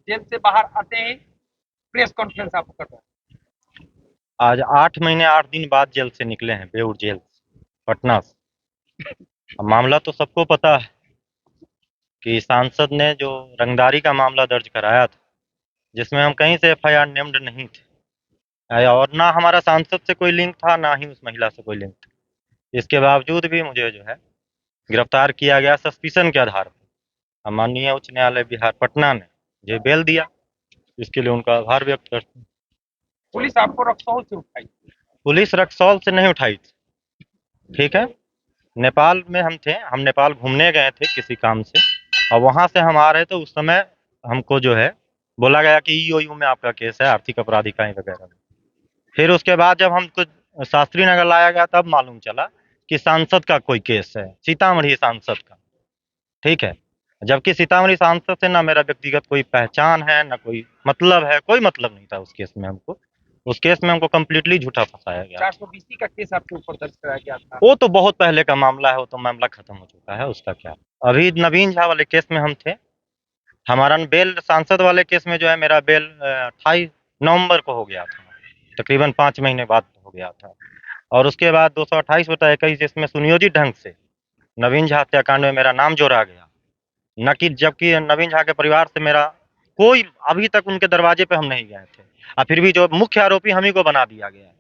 Jail से बाहर आते ही प्रेस कॉन्फ्रेंस आप कर रहे हैं। आज 8 महीने 8 दिन बाद जेल से निकले हैं, बेऊर जेल से, पटना से। अब मामला तो सबको पता है कि सांसद ने जो रंगदारी का मामला दर्ज कराया था, जिसमें हम कहीं से एफआईआर नेम्ड नहीं थे, और ना हमारा सांसद से कोई लिंक था, ना ही उस महिला से कोई लिंक था। इसके बावजूद भी मुझे जो है गिरफ्तार किया गया सस्पिशन के आधार पर। अब माननीय उच्च न्यायालय बिहार पटना ने मुझे बेल दिया, इसके लिए उनका आभार व्यक्त करते हैं। पुलिस आपको रक्सौल से उठाई। पुलिस रक्सौल से नहीं उठाई थी, ठीक है। नेपाल में हम थे, हम नेपाल घूमने गए थे किसी काम से, और वहाँ से हम आ रहे थे। उस समय हमको जो है बोला गया कि ईओयू में आपका केस है, आर्थिक अपराध इकाई वगैरह में। फिर उसके बाद जब हमको शास्त्री नगर लाया गया, तब मालूम चला कि सांसद का कोई केस है, सीतामढ़ी सांसद का, ठीक है। जबकि सीतामढ़ी सांसद से ना मेरा व्यक्तिगत कोई पहचान है, ना कोई मतलब है, कोई मतलब नहीं था उस केस में हमको। उस केस में हमको कम्प्लीटली झूठा फंसाया गया। 420 का केस आपके ऊपर दर्ज कराया गया था। वो तो बहुत पहले का मामला है, वो तो मामला खत्म हो चुका है, उसका क्या। अभी नवीन झा वाले केस में हम थे। हमारा बेल सांसद वाले केस में जो है मेरा बेल 28 नवंबर को हो गया था, तकरीबन 5 महीने बाद हो गया था। और उसके बाद 228/21 जिसमें सुनियोजित ढंग से नवीन झा हत्याकांड में मेरा नाम जोड़ा गया, न कि जबकि नवीन झा के परिवार से मेरा कोई, अभी तक उनके दरवाजे पे हम नहीं गए थे, और फिर भी जो मुख्य आरोपी हम ही को बना दिया गया।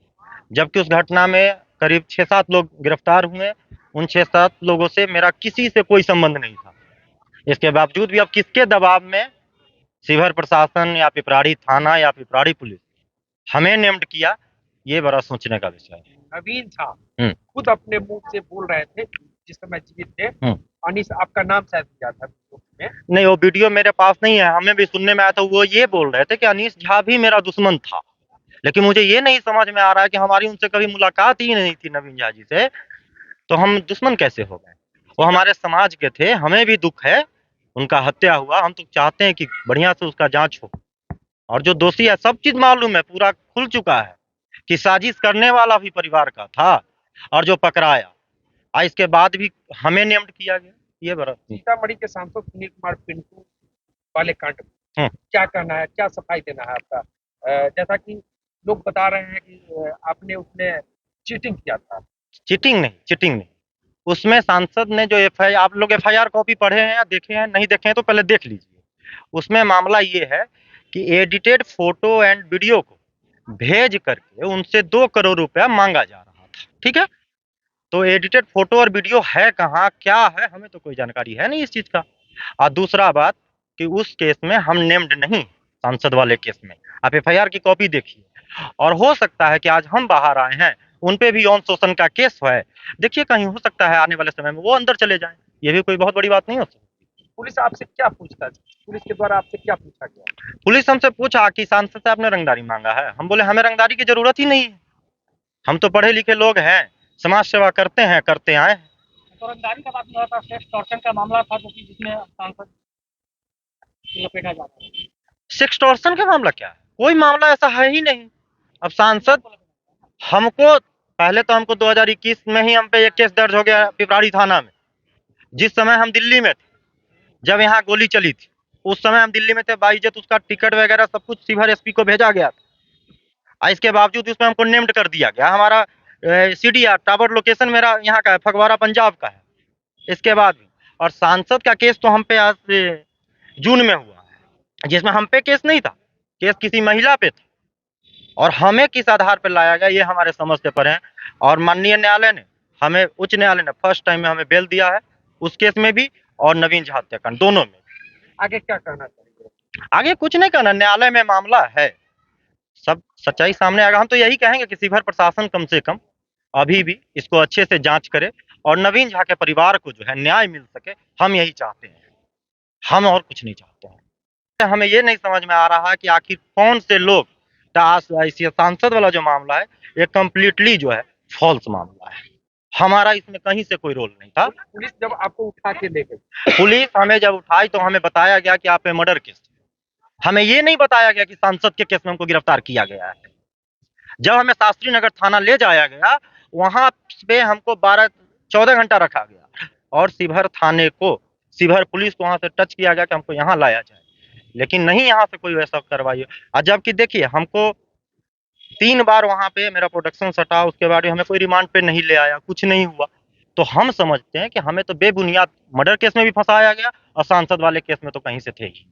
जबकि उस घटना में करीब 6-7 लोग गिरफ्तार हुए। उन 6-7 लोगों से मेरा किसी से कोई संबंध नहीं था। इसके बावजूद भी अब किसके दबाव में शिवहर प्रशासन या पिपराड़ी थाना या पिपराड़ी पुलिस हमें नेम्ड किया, ये बड़ा सोचने का विषय है। नवीन झा हम्म। खुद अपने मुंह से बोल रहे थे जिस समय जीवित थे। अनीस आपका नाम शायद दिया था में। नहीं, वो वीडियो मेरे पास नहीं है, हमें भी सुनने में आया था। वो ये बोल रहे थे कि अनीस झा भी मेरा दुश्मन था, लेकिन मुझे ये नहीं समझ में आ रहा है कि हमारी उनसे कभी मुलाकात ही नहीं थी नवीन झा जी से, तो हम दुश्मन कैसे हो गए। वो हमारे समाज के थे, हमें भी दुख है, उनका हत्या हुआ। हम तो चाहते हैं कि बढ़िया से उसका जांच हो, और जो दोषी है सब चीज मालूम है, पूरा खुल चुका है कि साजिश करने वाला भी परिवार का था, और जो पकड़ाया, और इसके बाद भी हमें नेम्ड किया गया, ये बड़ा। सीतामढ़ी के सांसद सुनील कुमार पिंटू वाले कांड में हम्म। क्या कहना है, क्या सफाई देना है आपका? जैसा कि लोग बता रहे हैं कि आपने उसमें चीटिंग किया था। चीटिंग नहीं, चीटिंग नहीं। उसमें सांसद ने जो एफआईआर, आप लोग एफआईआर कॉपी पढ़े हैं या देखे हैं? नहीं देखे हैं तो पहले देख लीजिए। उसमें मामला ये है कि एडिटेड फोटो एंड वीडियो को भेज करके उनसे 2 करोड़ रुपया मांगा जा रहा था, ठीक है। तो एडिटेड फोटो और वीडियो है कहाँ, क्या है, हमें तो कोई जानकारी है नहीं इस चीज का। और दूसरा बात कि उस केस में हम नेम्ड नहीं, सांसद वाले केस में आप एफआईआर की कॉपी देखिए। और हो सकता है कि आज हम बाहर आए हैं, उन पे भी यौन शोषण का केस है। देखिए, कहीं हो सकता है आने वाले समय में वो अंदर चले जाएं, ये भी कोई बहुत बड़ी बात नहीं हो सकती। पुलिस आपसे क्या पूछताछ, पुलिस के द्वारा आपसे क्या पूछा गया? पुलिस हमसे पूछा कि सांसद से आपने रंगदारी मांगा है। हम बोले हमें रंगदारी की जरूरत ही नहीं है, हम तो पढ़े लिखे लोग हैं, समाज सेवा करते हैं, करते आए हैं। तो रंगदारी का बात नहीं था, सेक्स टॉर्चर का मामला था जो कि जिसमें सांसद लपेटा जाता है। सेक्सटॉर्शन का मामला क्या है? कोई मामला ऐसा है ही नहीं। अब सांसद हमको, पहले तो हमको 2021 में ही हम पे एक केस दर्ज हो गया पिपराड़ी थाना में, जिस समय हम दिल्ली में थे, जब यहाँ गोली चली थी। उस समय हम दिल्ली में थे, बाइज्जत उसका टिकट वगैरह सब कुछ शिवहर एसपी को भेजा गया था। इसके बावजूद उसमें हमको नेम्ड कर दिया गया। हमारा सीडीआर टावर लोकेशन मेरा यहाँ का है, फगवाड़ा पंजाब का है। इसके बाद भी, और सांसद का केस तो हम पे आज जून में हुआ है, जिसमें हम पे केस नहीं था, केस किसी महिला पे था। और हमें किस आधार पर लाया गया, ये हमारे समझ से परे है। और माननीय न्यायालय ने हमें, उच्च न्यायालय ने फर्स्ट टाइम में हमें बेल दिया है, उस केस में भी और नवीन झा हत्याकांड दोनों में। आगे क्या कहना चाहिए? आगे कुछ नहीं कहना, न्यायालय में मामला है, सब सच्चाई सामने आएगा। हम तो यही कहेंगे कि शिवहर प्रशासन कम से कम अभी भी इसको अच्छे से जांच करे, और नवीन झा के परिवार को जो है न्याय मिल सके, हम यही चाहते हैं, हम और कुछ नहीं चाहते हैं। हमें ये नहीं समझ में आ रहा है कि आखिर कौन से लोग, सांसद वाला जो मामला है ये कंप्लीटली जो है फॉल्स मामला है, हमारा इसमें कहीं से कोई रोल नहीं था। पुलिस जब आपको उठा के ले गई, पुलिस हमें जब उठाई तो हमें बताया गया कि आप पे मर्डर केस, हमें ये नहीं बताया गया कि सांसद के केस में हमको गिरफ्तार किया गया है। जब हमें शास्त्री नगर थाना ले जाया गया, वहां पे हमको 12-14 घंटा रखा गया, और शिवहर थाने को, शिवहर पुलिस को वहां से टच किया गया कि हमको यहाँ लाया जाए। लेकिन नहीं यहाँ से कोई वैसा कार्रवाई। और जबकि देखिए हमको 3 बार वहाँ पे मेरा प्रोडक्शन सटा, उसके बाद भी हमें कोई रिमांड पे नहीं ले आया, कुछ नहीं हुआ। तो हम समझते हैं कि हमें तो बेबुनियाद मर्डर केस में भी फँसाया गया और सांसद वाले केस में तो कहीं से थे ही।